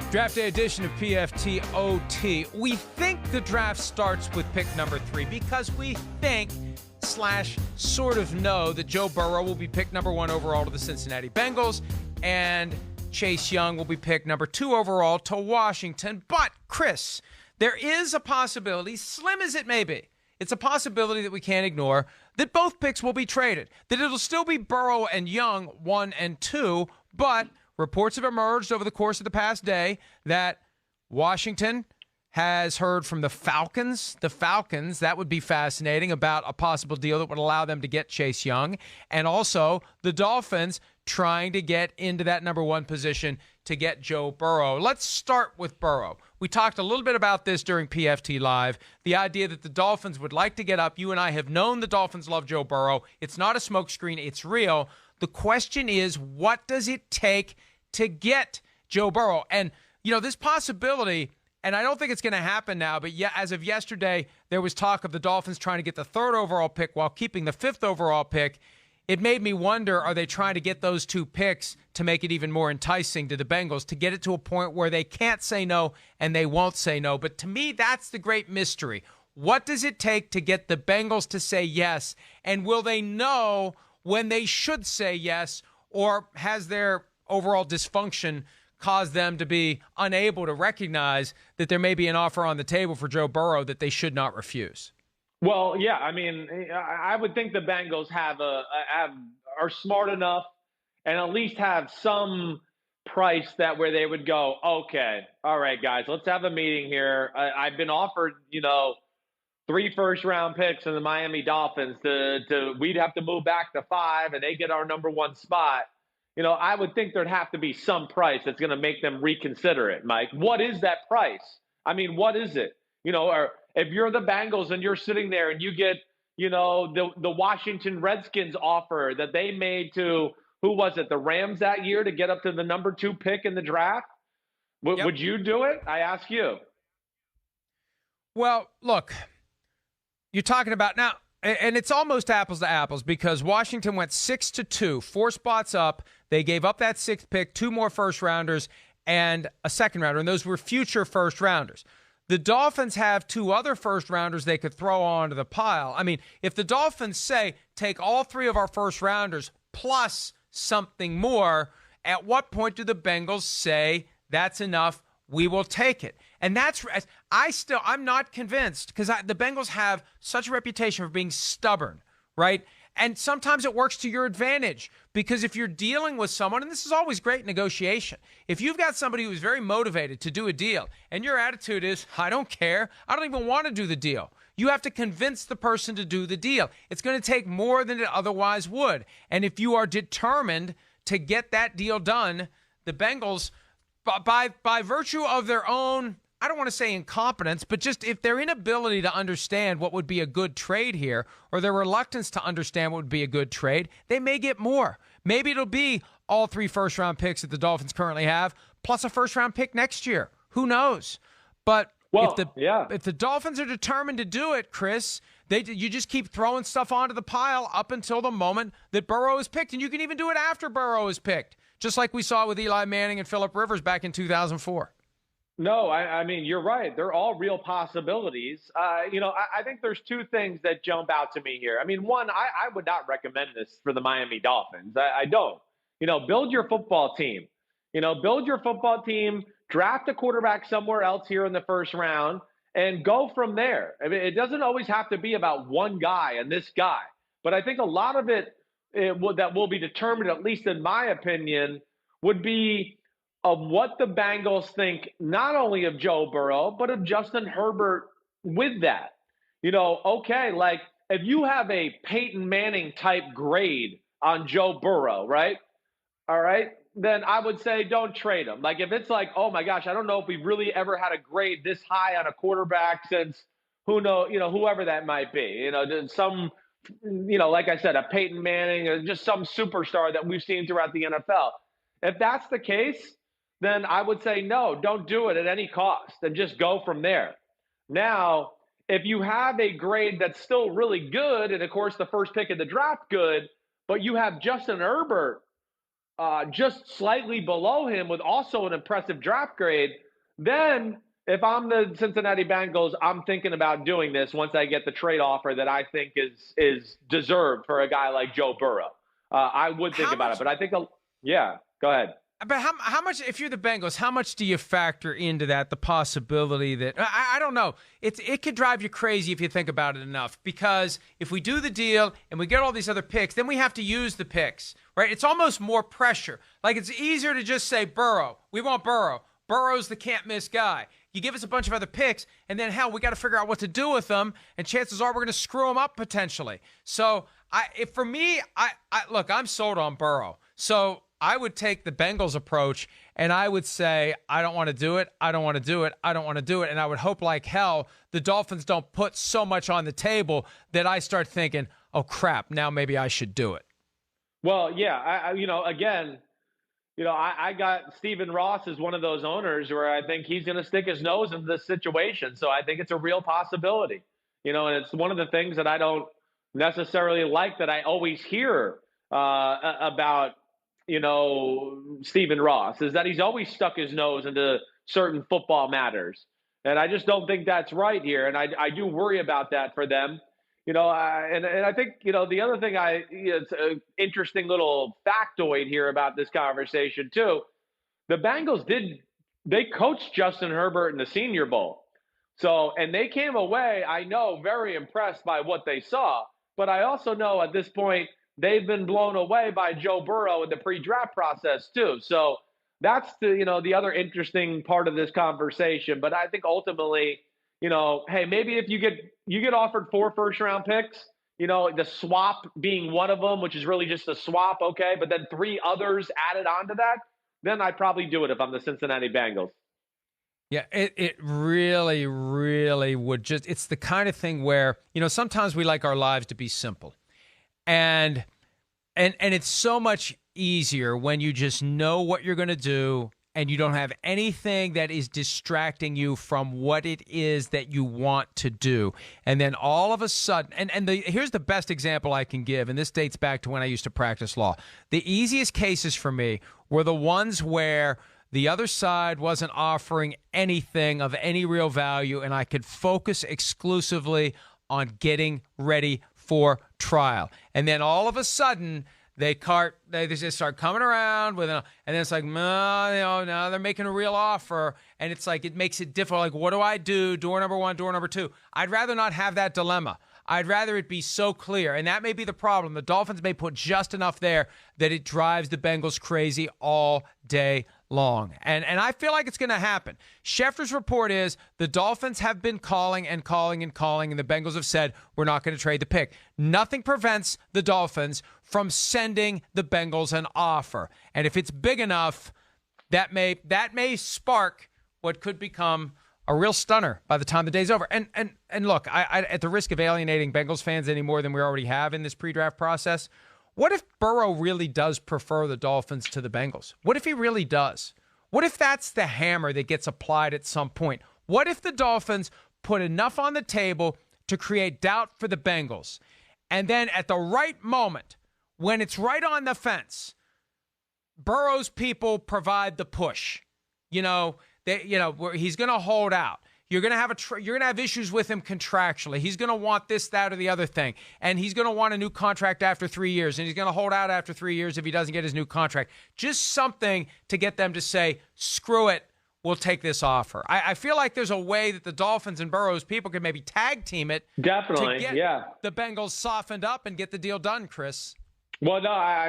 Draft day edition of PFT OT. We think the draft starts with pick number 3 because we think / sort of know that Joe Burrow will be picked number 1 overall to the Cincinnati Bengals and Chase Young will be picked number 2 overall to Washington. But, Chris, there is a possibility, slim as it may be, it's a possibility that we can't ignore, that both picks will be traded, that it'll still be Burrow and Young 1 and 2, but reports have emerged over the course of the past day that Washington has heard from the Falcons. The Falcons, that would be fascinating, about a possible deal that would allow them to get Chase Young. And also the Dolphins trying to get into that number 1 position to get Joe Burrow. Let's start with Burrow. We talked a little bit about this during PFT Live, the idea that the Dolphins would like to get up. You and I have known the Dolphins love Joe Burrow. It's not a smokescreen. It's real. The question is, what does it take to get Joe Burrow? And, you know, this possibility, and I don't think it's going to happen now, but yeah, as of yesterday, there was talk of the Dolphins trying to get the 3rd overall pick while keeping the 5th overall pick. It made me wonder, are they trying to get those 2 picks to make it even more enticing to the Bengals, to get it to a point where they can't say no and they won't say no? But to me, that's the great mystery. What does it take to get the Bengals to say yes? And will they know when they should say yes, or has their overall dysfunction caused them to be unable to recognize that there may be an offer on the table for Joe Burrow that they should not refuse? Well, yeah, I mean, I would think the Bengals are smart enough and at least have some price that where they would go, okay, all right, guys, let's have a meeting here. I've been offered, 3 first-round picks in the Miami Dolphins. We'd have to move back to 5, and they get our number 1 spot. I would think there'd have to be some price that's going to make them reconsider it, Mike. What is that price? I mean, what is it? Or if you're the Bengals and you're sitting there and you get, the Washington Redskins offer that they made to, who was it, the Rams that year to get up to the number 2 pick in the draft? Yep. Would you do it? I ask you. Well, look, you're talking about now, and it's almost apples to apples because Washington went 6-2, 4 spots up. They gave up that 6th pick, 2 more first-rounders, and a second-rounder, and those were future first-rounders. The Dolphins have 2 other first-rounders they could throw onto the pile. I mean, if the Dolphins say, take all 3 of our first-rounders plus something more, at what point do the Bengals say, that's enough, we will take it? And I'm not convinced because the Bengals have such a reputation for being stubborn, right? And sometimes it works to your advantage because if you're dealing with someone, and this is always great negotiation, if you've got somebody who's very motivated to do a deal and your attitude is, I don't care, I don't even want to do the deal, you have to convince the person to do the deal. It's going to take more than it otherwise would. And if you are determined to get that deal done, the Bengals, by virtue of their own, I don't want to say incompetence, but just if their inability to understand what would be a good trade here, or their reluctance to understand what would be a good trade, they may get more. Maybe it'll be all 3 first-round picks that the Dolphins currently have, plus a first-round pick next year. Who knows? But if the Dolphins are determined to do it, Chris, you just keep throwing stuff onto the pile up until the moment that Burrow is picked. And you can even do it after Burrow is picked, just like we saw with Eli Manning and Phillip Rivers back in 2004. No, I mean, you're right. They're all real possibilities. I think there's 2 things that jump out to me here. I mean, one, I would not recommend this for the Miami Dolphins. I don't. Build your football team. Build your football team, draft a quarterback somewhere else here in the 1st round, and go from there. I mean, it doesn't always have to be about one guy and this guy. But I think a lot of it that will be determined, at least in my opinion, would be of what the Bengals think, not only of Joe Burrow, but of Justin Herbert with that. Okay, like if you have a Peyton Manning type grade on Joe Burrow, right? All right, then I would say don't trade him. Like if it's like, oh my gosh, I don't know if we've really ever had a grade this high on a quarterback since whoever that might be. Like I said, a Peyton Manning or just some superstar that we've seen throughout the NFL. If that's the case, then I would say, no, don't do it at any cost and just go from there. Now, if you have a grade that's still really good, and of course the first pick of the draft good, but you have Justin Herbert just slightly below him with also an impressive draft grade, then if I'm the Cincinnati Bengals, I'm thinking about doing this once I get the trade offer that I think is deserved for a guy like Joe Burrow. I would think about it, but I think, yeah, go ahead. But how much, if you're the Bengals, how much do you factor into that, the possibility that, I don't know, it could drive you crazy if you think about it enough, because if we do the deal and we get all these other picks, then we have to use the picks, right? It's almost more pressure. Like, it's easier to just say, Burrow, we want Burrow. Burrow's the can't-miss guy. You give us a bunch of other picks, and then, hell, we got to figure out what to do with them, and chances are we're going to screw them up potentially. So, for me, look, I'm sold on Burrow. So I would take the Bengals approach, and I would say, I don't want to do it. I don't want to do it. I don't want to do it. And I would hope like hell the Dolphins don't put so much on the table that I start thinking, oh, crap, now maybe I should do it. Well, yeah, again, I got Stephen Ross as one of those owners where I think he's going to stick his nose into this situation. So I think it's a real possibility, and it's one of the things that I don't necessarily like that I always hear about, Stephen Ross, is that he's always stuck his nose into certain football matters. And I just don't think that's right here. And I do worry about that for them. And I think, the other thing it's an interesting little factoid here about this conversation too. The Bengals they coached Justin Herbert in the Senior Bowl. So, and they came away, I know, very impressed by what they saw. But I also know at this point, they've been blown away by Joe Burrow in the pre-draft process too. So that's the other interesting part of this conversation. But I think ultimately, hey, maybe if you get offered 4 first-round picks, the swap being one of them, which is really just a swap, okay, but then 3 others added onto that, then I'd probably do it if I'm the Cincinnati Bengals. Yeah, it really, really would it's the kind of thing where, sometimes we like our lives to be simple. And it's so much easier when you just know what you're going to do and you don't have anything that is distracting you from what it is that you want to do. And then all of a sudden, here's the best example I can give, and this dates back to when I used to practice law. The easiest cases for me were the ones where the other side wasn't offering anything of any real value, and I could focus exclusively on getting ready for trial. And then all of a sudden, they just start coming around and then it's like, no, now they're making a real offer. And it's like, it makes it difficult. Like, what do I do? Door number 1, door number 2. I'd rather not have that dilemma. I'd rather it be so clear. And that may be the problem. The Dolphins may put just enough there that it drives the Bengals crazy all day long. And I feel like it's going to happen. Schefter's report is the Dolphins have been calling and calling and calling, and the Bengals have said, we're not going to trade the pick. Nothing prevents the Dolphins from sending the Bengals an offer. And if it's big enough, that may spark what could become a real stunner by the time the day's over. And look, I at the risk of alienating Bengals fans any more than we already have in this pre-draft process, what if Burrow really does prefer the Dolphins to the Bengals? What if he really does? What if that's the hammer that gets applied at some point? What if the Dolphins put enough on the table to create doubt for the Bengals, and then at the right moment, when it's right on the fence, Burrow's people provide the push? He's going to hold out. You're going to have issues with him contractually. He's going to want this, that, or the other thing. And he's going to want a new contract after 3 years. And he's going to hold out after 3 years if he doesn't get his new contract. Just something to get them to say, screw it, we'll take this offer. I feel like there's a way that the Dolphins and Burrow's people could maybe tag team it. Definitely, to get the Bengals softened up and get the deal done, Chris. Well, no, I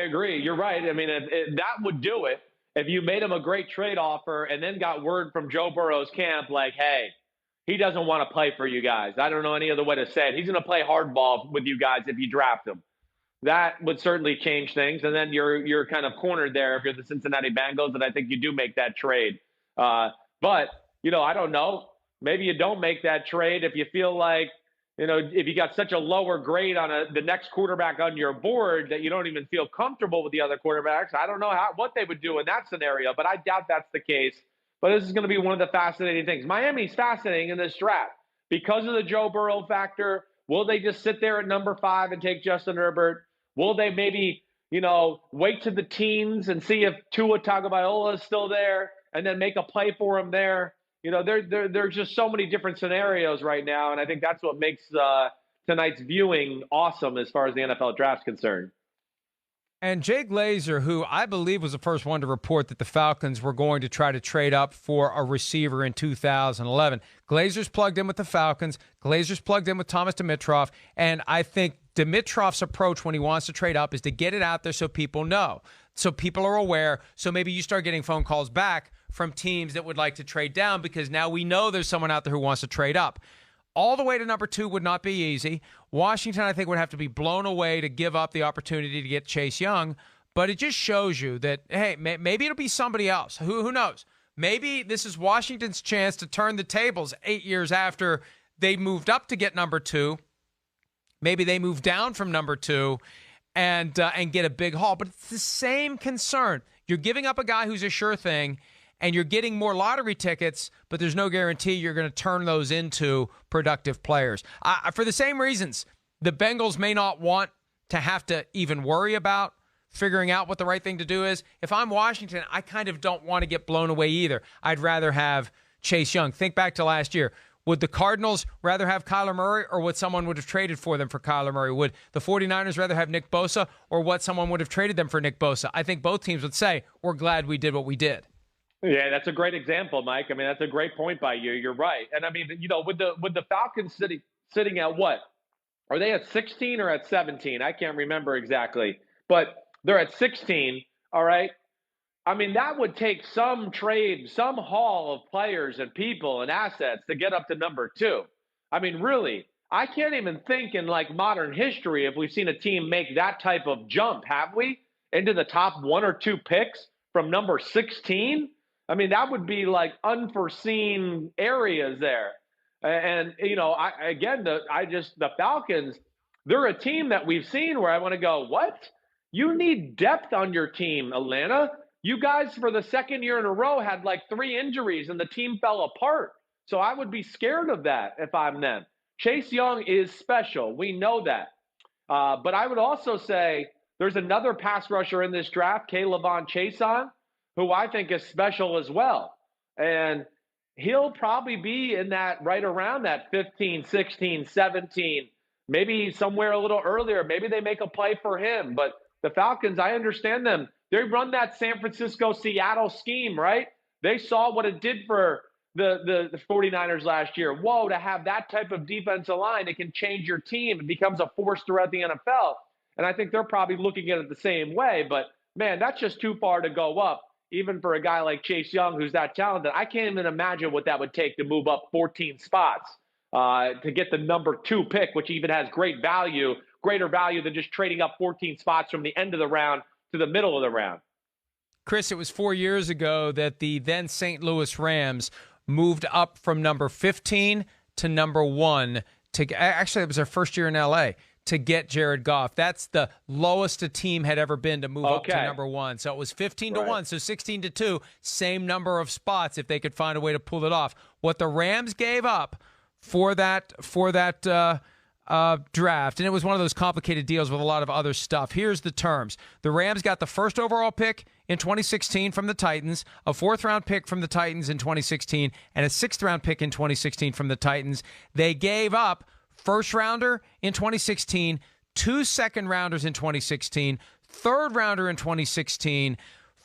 agree. You're right. I mean, that would do it. If you made him a great trade offer and then got word from Joe Burrow's camp like, hey, he doesn't want to play for you guys. I don't know any other way to say it. He's going to play hardball with you guys if you draft him. That would certainly change things. And then you're kind of cornered there if you're the Cincinnati Bengals, and I think you do make that trade. But, I don't know. Maybe you don't make that trade if you feel like, if you got such a lower grade on the next quarterback on your board that you don't even feel comfortable with the other quarterbacks. I don't know what they would do in that scenario, but I doubt that's the case. But this is going to be one of the fascinating things. Miami's fascinating in this draft because of the Joe Burrow factor. Will they just sit there at number 5 and take Justin Herbert? Will they maybe, wait to the teens and see if Tua Tagovailoa is still there and then make a play for him there. There's just so many different scenarios right now, and I think that's what makes tonight's viewing awesome as far as the NFL draft's concerned. And Jay Glazer, who I believe was the first one to report that the Falcons were going to try to trade up for a receiver in 2011. Glazer's plugged in with the Falcons. Glazer's plugged in with Thomas Dimitroff. And I think Dimitrov's approach when he wants to trade up is to get it out there so people know, so people are aware. So maybe you start getting phone calls back from teams that would like to trade down because now we know there's someone out there who wants to trade up. All the way to number 2 would not be easy. Washington, I think, would have to be blown away to give up the opportunity to get Chase Young. But it just shows you that, hey, maybe it'll be somebody else. Who knows? Maybe this is Washington's chance to turn the tables 8 years after they moved up to get number 2. Maybe they move down from number 2 and get a big haul. But it's the same concern. You're giving up a guy who's a sure thing, and you're getting more lottery tickets, but there's no guarantee you're going to turn those into productive players. For the same reasons, the Bengals may not want to have to even worry about figuring out what the right thing to do is. If I'm Washington, I kind of don't want to get blown away either. I'd rather have Chase Young. Think back to last year. Would the Cardinals rather have Kyler Murray, or would someone would have traded for them for Kyler Murray? Would the 49ers rather have Nick Bosa, or what someone would have traded them for Nick Bosa? I think both teams would say, we're glad we did what we did. Yeah, that's a great example, Mike. I mean, that's a great point by you. You're right. And I mean, with the Falcons sitting at what? Are they at 16 or at 17? I can't remember exactly. But they're at 16, all right? I mean, that would take some trade, some haul of players and people and assets to get up to number 2. I mean, really, I can't even think in like modern history if we've seen a team make that type of jump, have we? Into the top 1 or 2 picks from number 16? I mean, that would be like unforeseen areas there. And, the Falcons, they're a team that we've seen where I want to go, what? You need depth on your team, Atlanta. You guys, for the second year in a row, had like 3 injuries and the team fell apart. So I would be scared of that if I'm them. Chase Young is special. We know that. But I would also say there's another pass rusher in this draft, K'Lavon Chaisson, who I think is special as well. And he'll probably be in that right around that 15, 16, 17, maybe somewhere a little earlier. Maybe they make a play for him. But the Falcons, I understand them. They run that San Francisco-Seattle scheme, right? They saw what it did for the 49ers last year. Whoa, to have that type of defensive line, it can change your team. It becomes a force throughout the NFL. And I think they're probably looking at it the same way. But, man, that's just too far to go up. Even for a guy like Chase Young, who's that talented, I can't even imagine what that would take to move up 14 spots to get the number 2 pick, which even has greater value than just trading up 14 spots from the end of the round to the middle of the round. Chris, it was 4 years ago that the then St. Louis Rams moved up from number 15 to number 1. Actually, it was their first year in L.A., to get Jared Goff. That's the lowest a team had ever been to move up to number 1. So it was 15 to 1, so 16 to 2, same number of spots if they could find a way to pull it off. What the Rams gave up for that draft, and it was one of those complicated deals with a lot of other stuff. Here's the terms. The Rams got the first overall pick in 2016 from the Titans, a 4th-round pick from the Titans in 2016, and a 6th-round pick in 2016 from the Titans. They gave up first-rounder in 2016, 2 second-rounders in 2016, third-rounder in 2016,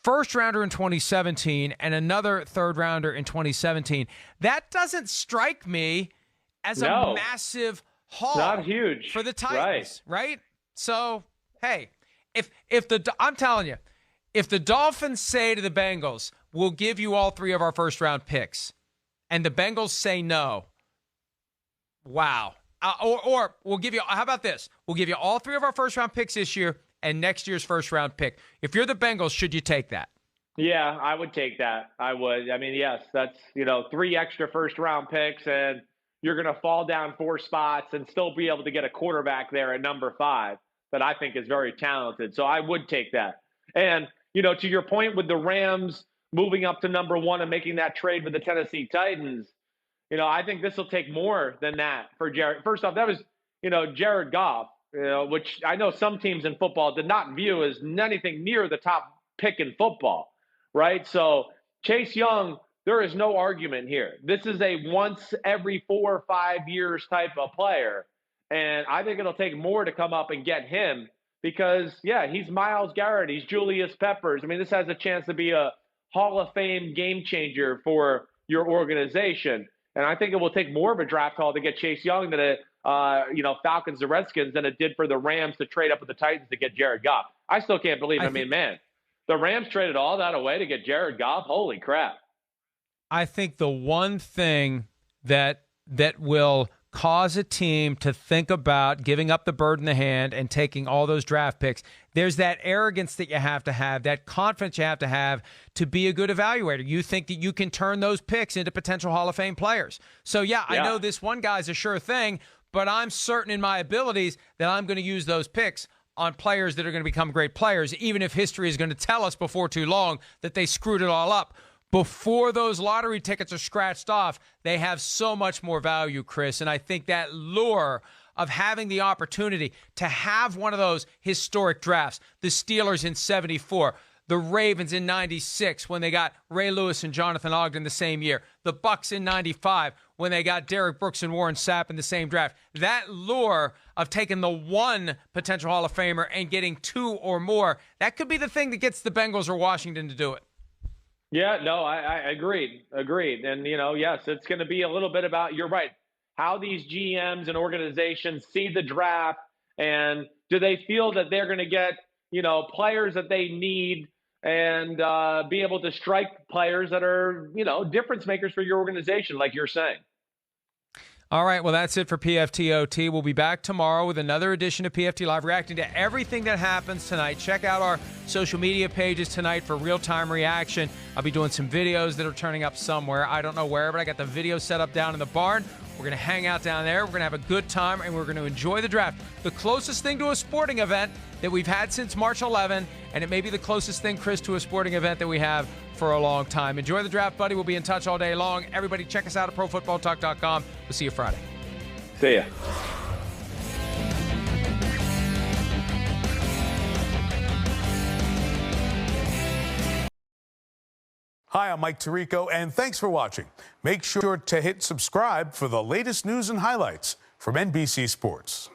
first-rounder in 2017, and another third-rounder in 2017. That doesn't strike me as a massive haul. Not huge for the Titans, right? So, hey, I'm telling you, if the Dolphins say to the Bengals, we'll give you all 3 of our first-round picks, and the Bengals say no, wow. Or we'll give you, how about this? We'll give you all 3 of our first-round picks this year and next year's first-round pick. If you're the Bengals, should you take that? Yeah, I would take that. I would. I mean, yes, that's, 3 extra first-round picks, and you're going to fall down 4 spots and still be able to get a quarterback there at number 5 that I think is very talented. So I would take that. And, to your point with the Rams moving up to number 1 and making that trade with the Tennessee Titans, I think this will take more than that for Jared. First off, that was, Jared Goff. which I know some teams in football did not view as anything near the top pick in football, right? So Chase Young, there is no argument here. This is a once every 4 or 5 years type of player. And I think it'll take more to come up and get him because, yeah, he's Myles Garrett. He's Julius Peppers. I mean, this has a chance to be a Hall of Fame game changer for your organization. And I think it will take more of a draft haul to get Chase Young than it, Falcons or Redskins than it did for the Rams to trade up with the Titans to get Jared Goff. I still can't believe it. I mean, man, the Rams traded all that away to get Jared Goff. Holy crap. I think the one thing that will cause a team to think about giving up the bird in the hand and taking all those draft picks, there's that arrogance that you have, that confidence you have to be a good evaluator. You think that you can turn those picks into potential Hall of Fame players. So, yeah, I know this one guy's a sure thing, but I'm certain in my abilities that I'm going to use those picks on players that are going to become great players, even if history is going to tell us before too long that they screwed it all up. Before those lottery tickets are scratched off, they have so much more value, Chris. And I think that lure of having the opportunity to have one of those historic drafts, the Steelers in 74, the Ravens in 96 when they got Ray Lewis and Jonathan Ogden the same year, the Bucks in 95 when they got Derek Brooks and Warren Sapp in the same draft. That lure of taking the one potential Hall of Famer and getting two or more, that could be the thing that gets the Bengals or Washington to do it. Yeah, no, I agreed. And, yes, it's going to be a little bit about, you're right, how these GMs and organizations see the draft, and do they feel that they're going to get, players that they need and be able to strike players that are, difference makers for your organization, like you're saying. All right, well, that's it for PFTOT. We'll be back tomorrow with another edition of PFT Live, reacting to everything that happens tonight. Check out our social media pages tonight for real-time reaction. I'll be doing some videos that are turning up somewhere. I don't know where, but I got the video set up down in the barn. We're going to hang out down there. We're going to have a good time, and we're going to enjoy the draft. The closest thing to a sporting event that we've had since March 11, and it may be the closest thing, Chris, to a sporting event that we have for a long time. Enjoy the draft, buddy. We'll be in touch all day long. Everybody, check us out at ProFootballTalk.com. We'll see you Friday. See ya. Hi, I'm Mike Tirico, and thanks for watching. Make sure to hit subscribe for the latest news and highlights from NBC Sports.